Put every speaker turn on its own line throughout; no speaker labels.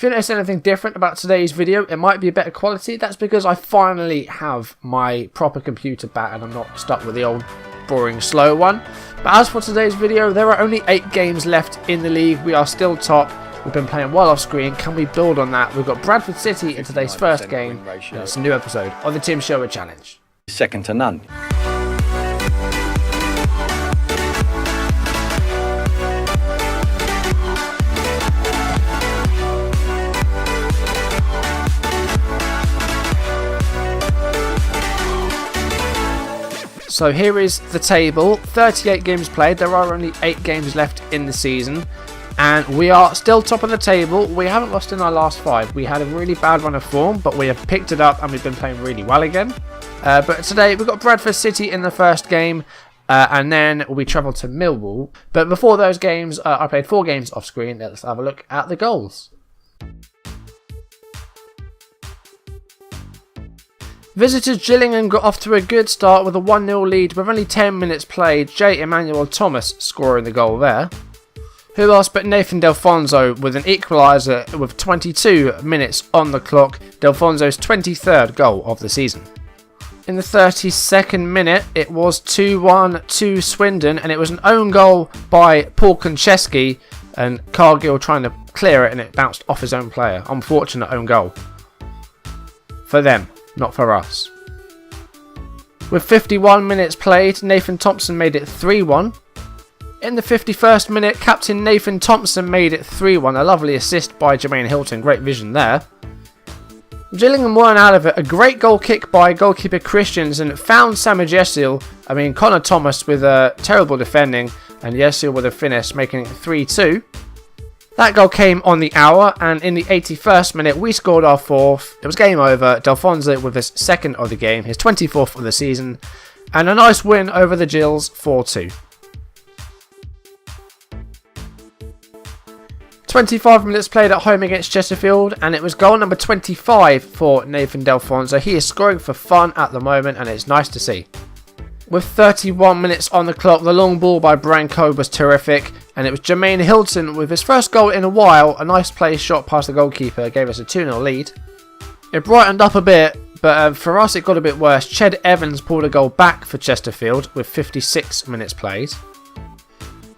If you notice anything different about today's video, it might be a better quality. That's because I finally have my proper computer back and I'm not stuck with the old boring slow one. But as for today's video, there are only 8 games left in the league. We are still top. We've been playing well off screen. Can we build on that? We've got Bradford City in today's first game. And it's a new episode of the Tim Sherwood Challenge.
Second to none.
So here is the table, 38 games played, there are only 8 games left in the season, and we are still top of the table. We haven't lost in our last 5, we had a really bad run of form, but we have picked it up and we've been playing really well again. But today we've got Bradford City in the first game, and then we travel to Millwall. But before those games, I played 4 games off screen. Let's have a look at the goals. Visitors Gillingham got off to a good start with a 1-0 lead with only 10 minutes played. J. Emmanuel Thomas scoring the goal there. Who else but Nathan Delfonso with an equaliser with 22 minutes on the clock. Delfonso's 23rd goal of the season. In the 32nd minute, it was 2-1 to Swindon, and it was an own goal by Paul Konchesky, and Cargill trying to clear it and it bounced off his own player. Unfortunate own goal. For them. Not for us. With 51 minutes played, Nathan Thompson made it 3-1. In the 51st minute, captain Nathan Thompson made it 3-1. A lovely assist by Jermaine Hilton. Great vision there. Gillingham weren't out of it. A great goal kick by goalkeeper Christians and found Samuel Yesil. Connor Thomas with a terrible defending, and Yesil with a finish, making it 3-2. That goal came on the hour, and in the 81st minute we scored our 4th. It was game over. Delfonso with his 2nd of the game, his 24th of the season, and a nice win over the Gills, 4-2. 25 minutes played at home against Chesterfield, and it was goal number 25 for Nathan Delfonso. He is scoring for fun at the moment, and it's nice to see. With 31 minutes on the clock, the long ball by Branco was terrific, and it was Jermaine Hilton with his first goal in a while. A nice play shot past the goalkeeper gave us a 2-0 lead. It brightened up a bit, but for us it got a bit worse. Ched Evans pulled a goal back for Chesterfield with 56 minutes played.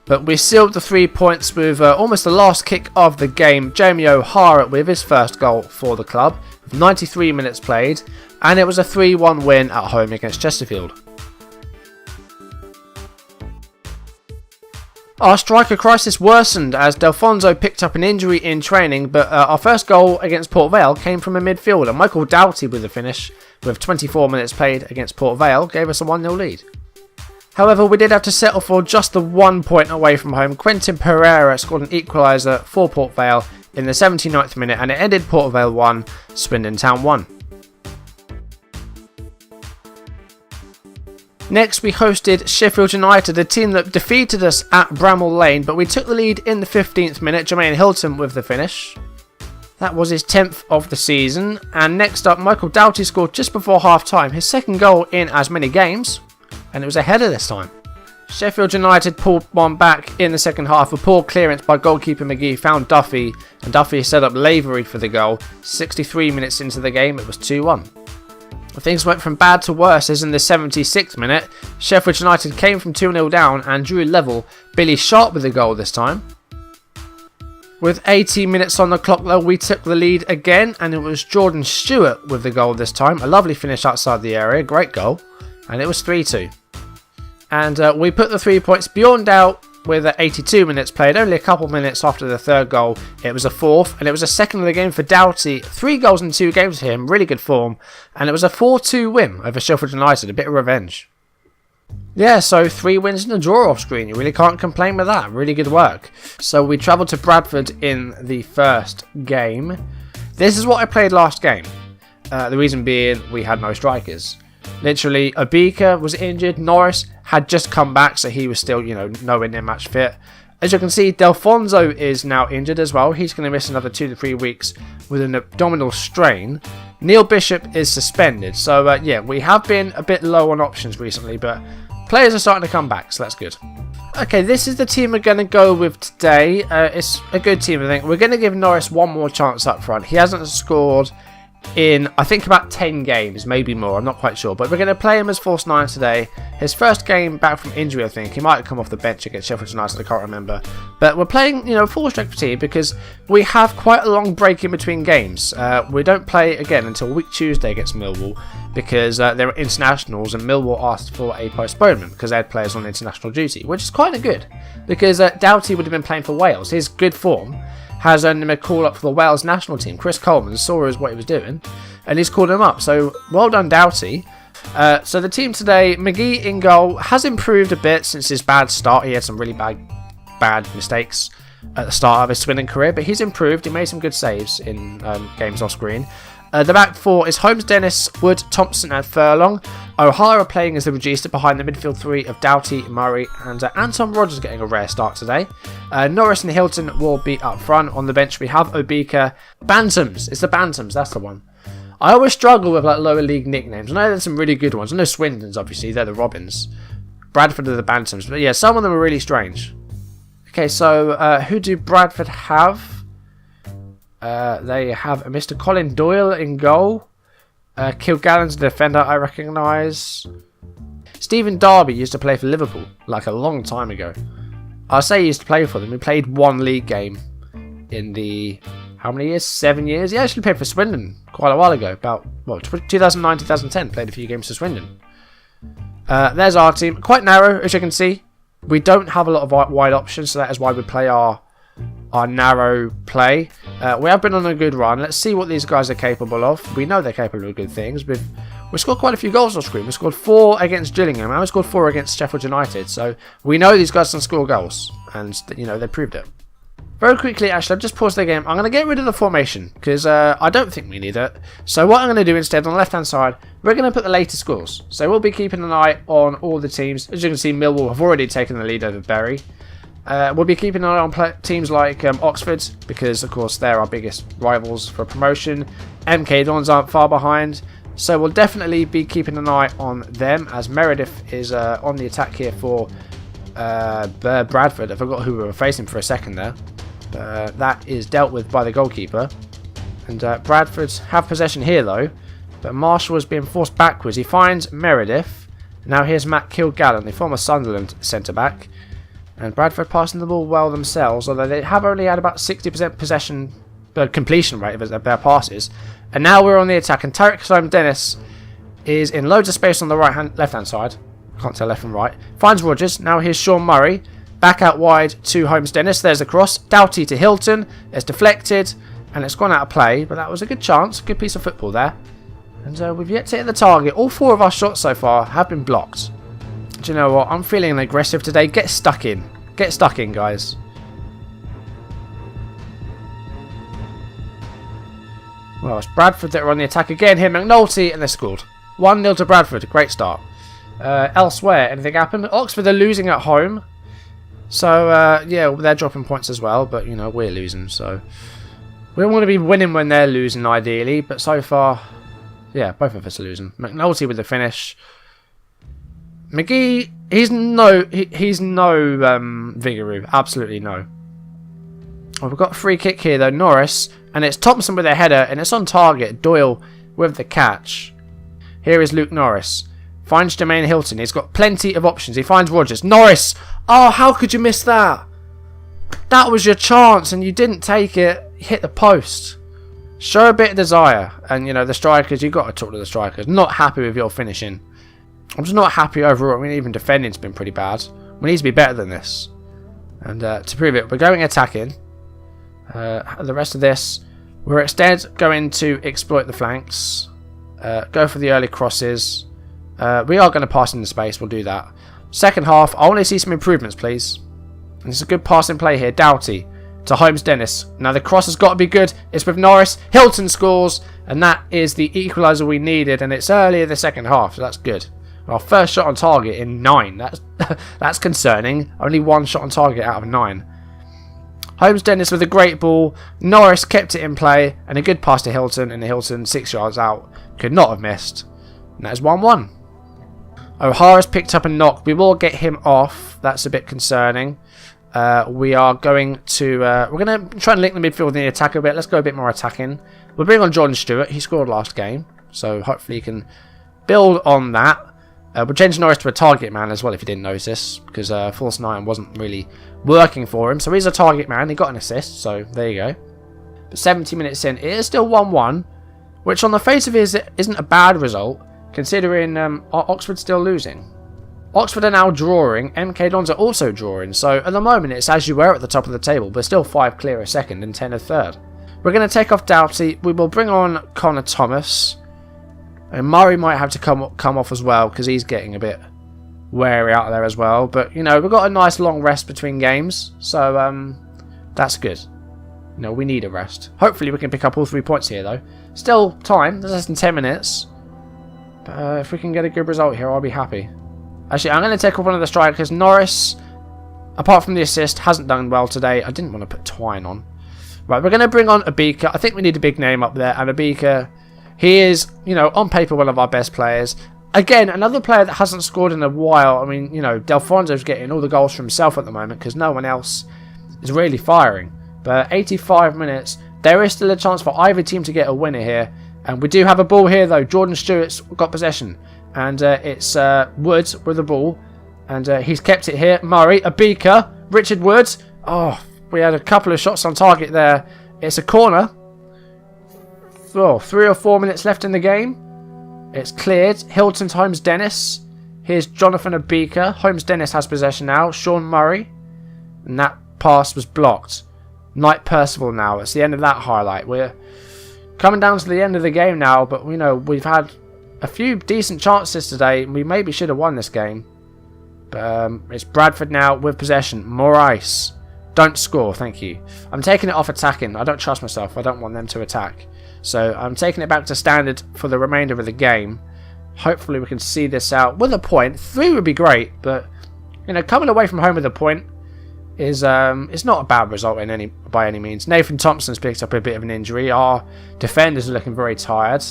But we sealed the 3 points with almost the last kick of the game. Jamie O'Hara with his first goal for the club with 93 minutes played, and it was a 3-1 win at home against Chesterfield. Our striker crisis worsened as Delfonso picked up an injury in training, but our first goal against Port Vale came from a midfielder. Michael Doughty with the finish, with 24 minutes played against Port Vale, gave us a 1-0 lead. However, we did have to settle for just the 1 point away from home. Quentin Pereira scored an equaliser for Port Vale in the 79th minute, and it ended Port Vale 1, Swindon Town 1. Next, we hosted Sheffield United, a team that defeated us at Bramall Lane, but we took the lead in the 15th minute. Jermaine Hilton with the finish. That was his 10th of the season. And next up, Michael Doughty scored just before half-time, his 2nd goal in as many games, and it was a header this time. Sheffield United pulled one back in the second half. A poor clearance by goalkeeper McGee found Duffy, and Duffy set up Lavery for the goal. 63 minutes into the game, it was 2-1. Things went from bad to worse as in the 76th minute, Sheffield United came from 2-0 down and drew level. Billy Sharp with the goal this time. With 18 minutes on the clock though, we took the lead again, and it was Jordan Stewart with the goal this time. A lovely finish outside the area, great goal, and it was 3-2. And we put the 3 points beyond doubt with 82 minutes played, only a couple minutes after the 3rd goal. It was a 4th, and it was a 2nd of the game for Doughty. 3 goals in 2 games for him, really good form. And it was a 4-2 win over Sheffield United, a bit of revenge. Yeah, so 3 wins and a draw off screen. You really can't complain with that. Really good work. So we travelled to Bradford in the first game. This is what I played last game. The reason being we had no strikers. Literally, Obika was injured. Norris had just come back, so he was still, nowhere near match fit. As you can see, Delfonso is now injured as well. He's going to miss another 2 to 3 weeks with an abdominal strain. Neil Bishop is suspended. So, yeah, we have been a bit low on options recently, but players are starting to come back, so that's good. Okay, this is the team we're going to go with today. It's a good team, I think. We're going to give Norris one more chance up front. He hasn't scored in, I think, about 10 games, maybe more. I'm not quite sure. But we're going to play him as false 9 today. His first game back from injury, I think. He might have come off the bench against Sheffield United, I can't remember. But we're playing, a full-strength team because we have quite a long break in between games. We don't play again until week Tuesday against Millwall because there were internationals and Millwall asked for a postponement because they had players on international duty, which is kind of good because Doughty would have been playing for Wales. His good form has earned him a call up for the Wales national team. Chris Coleman saw what he was doing and he's called him up. So well done, Doughty. So the team today, McGee in goal, has improved a bit since his bad start. He had some really bad mistakes at the start of his Swindon career, but he's improved. He made some good saves in games off screen. The back four is Holmes, Dennis, Wood, Thompson and Furlong. O'Hara playing as the reducer behind the midfield three of Doughty, Murray and Anton Rogers getting a rare start today. Norris and Hilton will be up front. On the bench we have Obika. Bantams. It's the Bantams, that's the one. I always struggle with lower league nicknames. I know there's some really good ones. I know Swindon's obviously, they're the Robins. Bradford are the Bantams. But yeah, some of them are really strange. Okay, so who do Bradford have? They have Mr. Colin Doyle in goal. Kilgallen's the defender I recognise. Stephen Darby used to play for Liverpool, a long time ago. I'll say he used to play for them. He played one league game in the, how many years? 7 years? He actually played for Swindon quite a while ago. About, 2009, 2010. Played a few games for Swindon. There's our team. Quite narrow, as you can see. We don't have a lot of wide options, so that is why we play our narrow play. We have been on a good run. Let's see what these guys are capable of. We know they're capable of good things. We scored quite a few goals on screen. We scored 4 against Gillingham and we scored 4 against Sheffield United. So we know these guys can score goals and they proved it. Very quickly, actually, I've just paused the game. I'm going to get rid of the formation because I don't think we need it. So what I'm going to do instead, on the left-hand side, we're going to put the latest scores. So we'll be keeping an eye on all the teams. As you can see, Millwall have already taken the lead over Bury. We'll be keeping an eye on teams like Oxford because, of course, they're our biggest rivals for promotion. MK Dons aren't far behind. So we'll definitely be keeping an eye on them as Meredith is on the attack here for Bradford. I forgot who we were facing for a second there. That is dealt with by the goalkeeper. And Bradford have possession here though. But Marshall is being forced backwards. He finds Meredith. Now here's Matt Kilgallen, the former Sunderland centre-back. And Bradford passing the ball well themselves, although they have only had about 60% possession completion rate of their passes. And now we're on the attack, and Tarek Simon Dennis is in loads of space on the left-hand side. Can't tell left and right. Finds Rogers. Now here's Sean Murray. Back out wide to Holmes Dennis. There's the cross. Doughty to Hilton. It's deflected, and it's gone out of play. But that was a good chance. Good piece of football there. And we've yet to hit the target. All 4 of our shots so far have been blocked. Do you know what? I'm feeling aggressive today. Get stuck in. Get stuck in, guys. Well, it's Bradford that are on the attack again. Here, McNulty, and they scored. 1-0 to Bradford. Great start. Elsewhere, anything happened? Oxford are losing at home. So, yeah, they're dropping points as well. But, we're losing. So, we don't want to be winning when they're losing, ideally. But so far, yeah, both of us are losing. McNulty with the finish. McGee, he's no Vigouroux, absolutely no. Well, we've got a free kick here though, Norris, and it's Thompson with a header, and it's on target. Doyle with the catch. Here is Luke Norris, finds Jermaine Hilton. He's got plenty of options. He finds Rogers. Norris, oh, how could you miss that? That was your chance, and you didn't take it. You hit the post. Show a bit of desire, and the strikers. You've got to talk to the strikers. Not happy with your finishing. I'm just not happy overall. I mean, even defending's been pretty bad. We need to be better than this. And to prove it, we're going attacking. The rest of this, we're instead going to exploit the flanks. Go for the early crosses. We are going to pass into space. We'll do that. Second half, I want to see some improvements, please. And it's a good passing play here. Doughty to Holmes Dennis. Now the cross has got to be good. It's with Norris. Hilton scores. And that is the equaliser we needed. And it's early in the second half, so that's good. Our first shot on target in 9. That's concerning. Only 1 shot on target out of 9. Holmes Dennis with a great ball. Norris kept it in play. And a good pass to Hilton. And Hilton 6 yards out. Could not have missed. And that is 1-1. O'Hara's picked up a knock. We will get him off. That's a bit concerning. We are going to... we're going to try and link the midfield and the attack a bit. Let's go a bit more attacking. We'll bring on Jordan Stewart. He scored last game. So hopefully he can build on that. We'll change Norris to a target man as well, if you didn't notice. Because false 9 wasn't really working for him. So he's a target man. He got an assist. So there you go. But 70 minutes in, it is still 1-1. Which on the face of it isn't a bad result. Considering Oxford's still losing. Oxford are now drawing. MK Dons are also drawing. So at the moment it's as you were at the top of the table. But still 5 clear of second and 10 of third. We're going to take off Doughty. We will bring on Connor Thomas. And Murray might have to come off as well. Because he's getting a bit wary out there as well. But, you know, we've got a nice long rest between games. So, that's good. You know, we need a rest. Hopefully we can pick up all 3 points here, though. Still time. There's less than 10 minutes. But if we can get a good result here, I'll be happy. Actually, I'm going to take off one of the strikers. Norris, apart from the assist, hasn't done well today. I didn't want to put Twine on. Right, we're going to bring on Abika. I think we need a big name up there. And Abika, he is, you know, on paper one of our best players. Again, another player that hasn't scored in a while. I mean, you know, Delfonso's getting all the goals for himself at the moment because no one else is really firing. But 85 minutes, there is still a chance for either team to get a winner here. And we do have a ball here, though. Jordan Stewart's got possession. And it's Woods with the ball. And he's kept it here. Murray, Abika, Richard Woods. Oh, we had a couple of shots on target there. It's a corner. Oh, 3 or 4 minutes left in the game. It's cleared. Hilton to Holmes Dennis. Here's Jonathan Abika. Holmes Dennis has possession now. Sean Murray. And that pass was blocked. Knight Percival now. It's the end of that highlight. We're coming down to the end of the game now. But, you know, we've had a few decent chances today. We maybe should have won this game. But it's Bradford now with possession. Morais. Don't score, thank you. I'm taking it off attacking. I don't trust myself. I don't want them to attack. So I'm taking it back to standard for the remainder of the game. Hopefully we can see this out with a point. 3 would be great, but you know, coming away from home with a point is it's not a bad result by any means. Nathan Thompson's picked up a bit of an injury. Our defenders are looking very tired.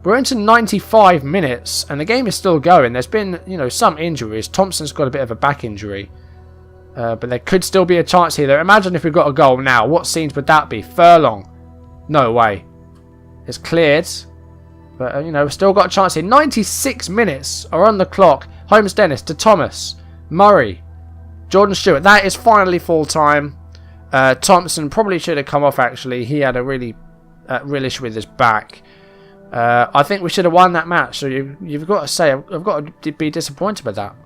We're into 95 minutes and the game is still going. There's been, you know, some injuries. Thompson's got a bit of a back injury. But there could still be a chance here. Though. Imagine if we got a goal now. What scenes would that be? Furlong. No way. It's cleared. But, you know, we've still got a chance here. 96 minutes are on the clock. Holmes Dennis to Thomas. Murray. Jordan Stewart. That is finally full time. Thompson probably should have come off, actually. He had a real issue with his back. I think we should have won that match. So you've got to say, I've got to be disappointed with that.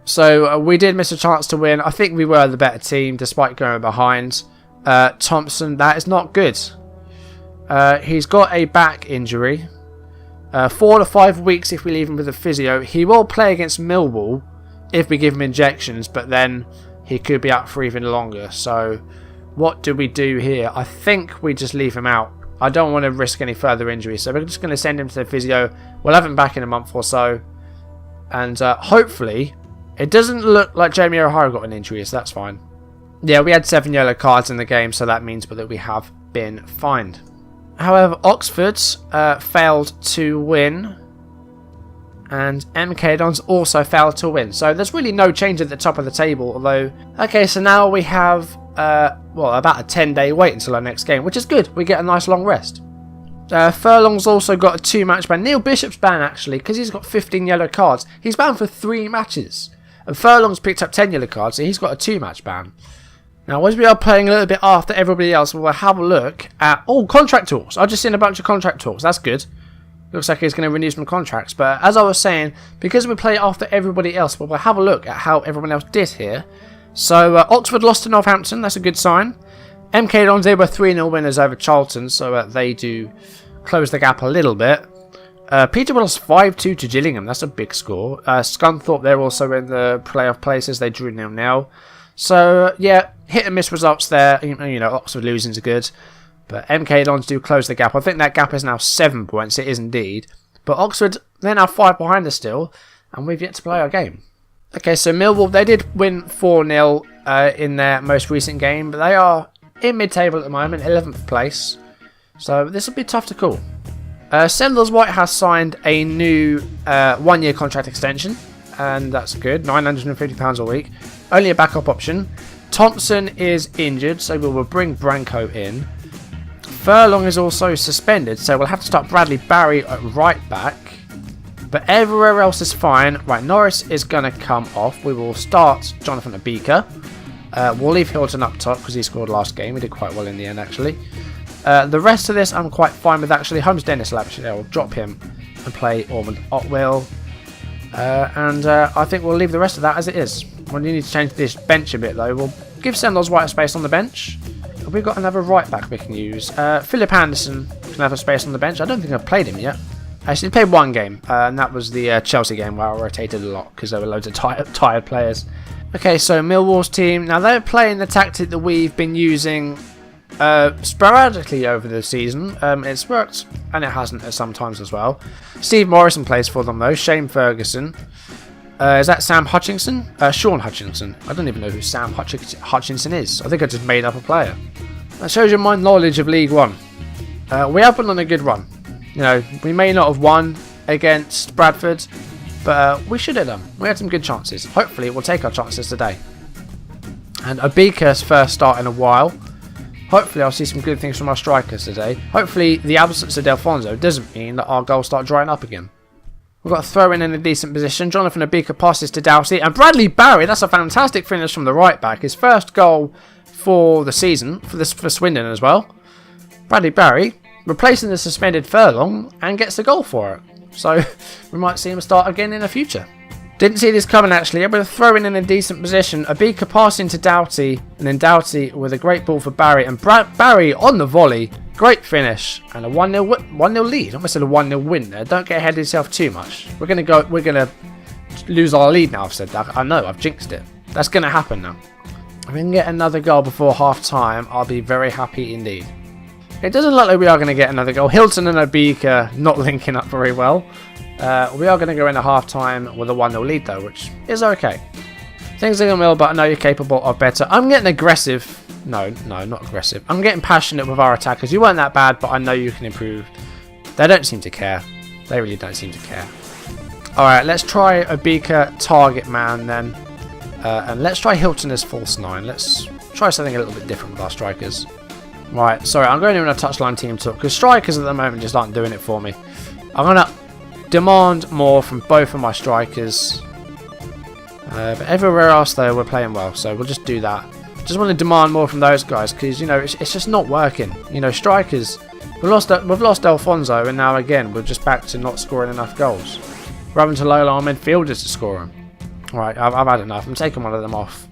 So we did miss a chance to win. I think we were the better team despite going behind. Thompson, that is not good. He's got a back injury. 4 to 5 weeks if we leave him with a physio. He will play against Millwall if we give him injections, but then he could be out for even longer. So what do we do here? I think we just leave him out. I don't want to risk any further injuries, so we're just going to send him to the physio. We'll have him back in a month or so. And hopefully... It doesn't look like Jamie O'Hara got an injury, so that's fine. Yeah, we had 7 yellow cards in the game, so that means that we have been fined. However, Oxford failed to win. And MK Dons also failed to win. So there's really no change at the top of the table, although... Okay, so now we have, well, about a 10-day wait until our next game, which is good. We get a nice long rest. Furlong's also got a 2-match ban. Neil Bishop's banned, actually, because he's got 15 yellow cards. He's banned for 3 matches. And Furlong's picked up 10 yellow cards, so he's got a 2-match ban. Now, as we are playing a little bit after everybody else, we'll have a look at... Oh, contract talks. I've just seen a bunch of contract talks. That's good. Looks like he's going to renew some contracts. But as I was saying, because we play after everybody else, we'll have a look at how everyone else did here. So, Oxford lost to Northampton. That's a good sign. MK Dons, they were 3-0 winners over Charlton, so they do close the gap a little bit. Peterborough lost 5-2 to Gillingham. That's a big score. Scunthorpe, they're also in the playoff places. They drew 0-0. So, yeah, hit and miss results there. You know, Oxford losing is good. But MK Dons do close the gap. I think that gap is now 7 points. It is indeed. But Oxford, they're now 5 behind us still. And we've yet to play our game. Okay, so Millwall, they did win 4-0 in their most recent game. But they are in mid-table at the moment, 11th place. So this will be tough to call. Sendler's White has signed a new 1-year contract extension. and that's good. £950 a week. Only a backup option. Thompson is injured, so we will bring Branko in. Furlong is also suspended, so we'll have to start Bradley Barry at right back. But everywhere else is fine. Right, Norris is going to come off. We will start Jonathan Abika. We'll leave Hilton up top because he scored last game. He did quite well in the end, actually. The rest of this I'm quite fine with, actually. Holmes Dennis will actually, I'll drop him and play Ormond Otwell. And I think we'll leave the rest of that as it is. We need to change this bench a bit, though. We'll give Sendos White a space on the bench. We've got another right back we can use. Philip Anderson can have a space on the bench. I don't think I've played him yet. Actually, he played one game, and that was the Chelsea game where I rotated a lot because there were loads of tired players. Okay, so Millwall's team. Now, they're playing the tactic that we've been using sporadically over the season. It's worked, and it hasn't at some times as well. Steve Morrison plays for them, though. Shane Ferguson. Is that Sam Hutchinson? Sean Hutchinson. I don't even know who Sam Hutchinson is. I think I just made up a player. That shows you my knowledge of League One. We have been on a good run. You know, we may not have won against Bradford, but we should have done. We had some good chances. Hopefully, we'll take our chances today. And Abika's first start in a while. Hopefully, I'll see some good things from our strikers today. Hopefully, the absence of Delfonso doesn't mean that our goals start drying up again. We've got a throw in a decent position. Jonathan Abika passes to Doughty. And Bradley Barry, that's a fantastic finish from the right back. His first goal for the season, for Swindon as well. Bradley Barry replacing the suspended Furlong and gets a goal for it. So we might see him start again in the future. Didn't see this coming actually, but a throw in a decent position. Abika passing to Doughty, and then Doughty with a great ball for Barry, and Barry on the volley. Great finish and a 1-0 lead. I almost said a 1-0 win there. Don't get ahead of yourself too much. We're gonna lose our lead now. I've said that. I know. I've jinxed it. That's gonna happen now. If we can get another goal before half time, I'll be very happy indeed. It doesn't look like we are going to get another goal. Hilton and Abika not linking up very well. We are going to go into half time with a 1-0 lead though, which is okay. Things are going well, but I know you're capable of better. I'm getting aggressive. No, not aggressive. I'm getting passionate with our attackers. You weren't that bad, but I know you can improve. They don't seem to care. They really don't seem to care. Alright, let's try Abika target man then. And let's try Hilton as false 9. Let's try something a little bit different with our strikers. Right, sorry, I'm going in a touchline team talk because strikers at the moment just aren't doing it for me. I'm going to demand more from both of my strikers. But everywhere else, though, we're playing well, so we'll just do that. Just want to demand more from those guys because, you know, it's just not working. You know, strikers, we've lost Alfonso, and now again, we're just back to not scoring enough goals. We're having to low our midfielders to score them. Right, I've had enough. I'm taking one of them off.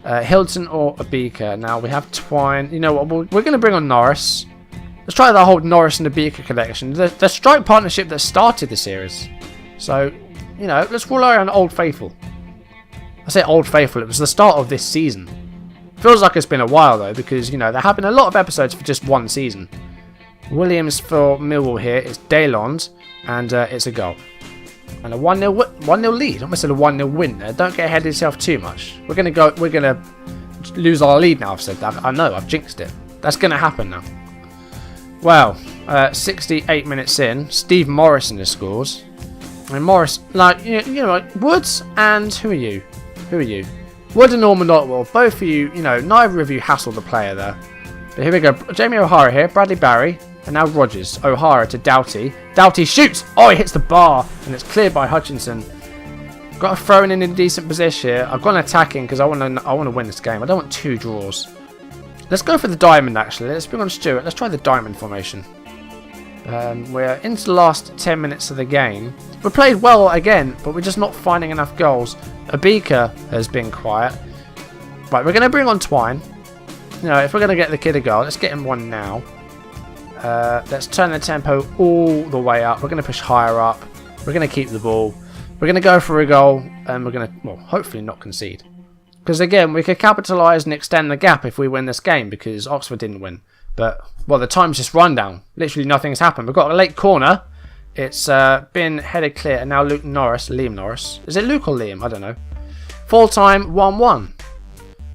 Hilton or Abika. Now we have Twine. You know what? We're going to bring on Norris. Let's try the whole Norris and Abika connection. The strike partnership that started the series. So, you know, let's rely on Old Faithful. I say Old Faithful. It was the start of this season. Feels like it's been a while though, because you know there have been a lot of episodes for just one season. Williams for Millwall here. It's Daylond, and it's a goal. And a 1-0 lead. I almost said a 1-0 win there. Don't get ahead of yourself too much. We're gonna lose our lead now. I've said that. I know. I've jinxed it. That's gonna happen now. Well, 68 minutes in, Steve Morrison has scored. And Morris, like you know, Woods and who are you? Who are you? Wood and Ormond Otwell. Both of you. You know, neither of you hassled the player there. But here we go. Jamie O'Hara here. Bradley Barry. And now Rogers. O'Hara to Doughty. Doughty shoots! Oh, he hits the bar. And it's cleared by Hutchinson. Got to throw in a decent position here. I've gone attacking because I want to win this game. I don't want 2 draws. Let's go for the diamond, actually. Let's bring on Stuart. Let's try the diamond formation. We're into the last 10 minutes of the game. We played well again, but we're just not finding enough goals. Abika has been quiet. Right, we're going to bring on Twine. You know, if we're going to get the kid a goal, let's get him one now. Let's turn the tempo all the way up. We're going to push higher up. We're going to keep the ball. We're going to go for a goal, and we're going to, well, hopefully not concede. Because again, we could capitalise and extend the gap if we win this game, because Oxford didn't win. But, well, the time's just run down. Literally nothing's happened. We've got a late corner. It's been headed clear, and now Liam Norris. Is it Luke or Liam? I don't know. Full time, 1-1.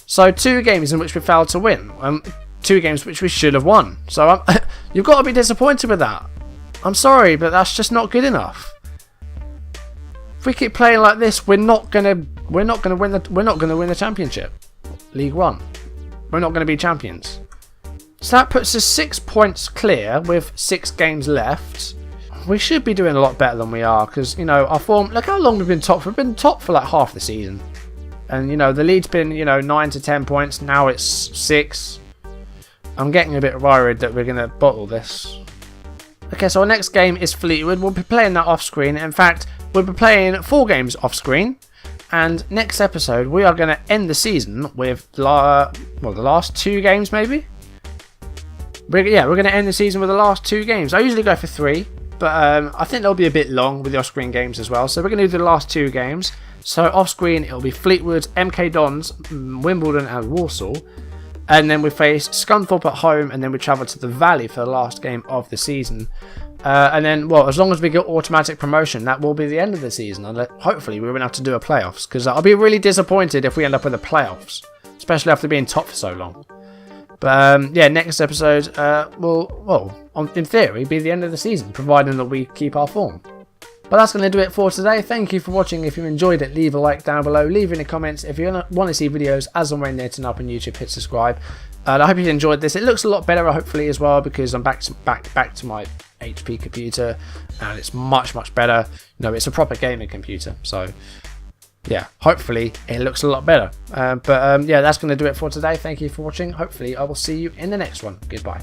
So 2 games in which we failed to win. 2 games which we should have won. So you've got to be disappointed with that. I'm sorry, but that's just not good enough. we keep playing like this, we're not gonna win the championship, League One. We're not gonna be champions. So that puts us 6 points clear with 6 games left. We should be doing a lot better than we are because, you know, our form. Look how long we've been top. We've been top for like half the season, and you know the lead's been 9 to 10 points. Now it's 6. I'm getting a bit worried that we're gonna bottle this. Okay, so our next game is Fleetwood. We'll be playing that off screen. In fact, we'll be playing 4 games off screen. And next episode, we are going to end the season with the last 2 games, maybe. We're going to end the season with the last 2 games. I usually go for 3, but I think they'll be a bit long with the off-screen games as well. So we're going to do the last 2 games. So off-screen, it'll be Fleetwood, MK Dons, Wimbledon, and Walsall. And then we face Scunthorpe at home, and then we travel to the Valley for the last game of the season. And then, well, as long as we get automatic promotion, that will be the end of the season. And hopefully we won't have to do a playoffs, because I'll be really disappointed if we end up with the playoffs, especially after being top for so long. But yeah, next episode will, in theory, be the end of the season, providing that we keep our form. But that's going to do it for today. Thank you for watching. If you enjoyed it, leave a like down below. Leave in the comments. If you want to see videos as and when they're turn up on YouTube, hit subscribe. I hope you enjoyed this. It looks a lot better, hopefully, as well, because I'm back to my HP computer, and it's much better. You know, it's a proper gaming computer. So yeah, hopefully it looks a lot better. Yeah, that's going to do it for today. Thank you for watching. Hopefully I will see you in the next one. Goodbye.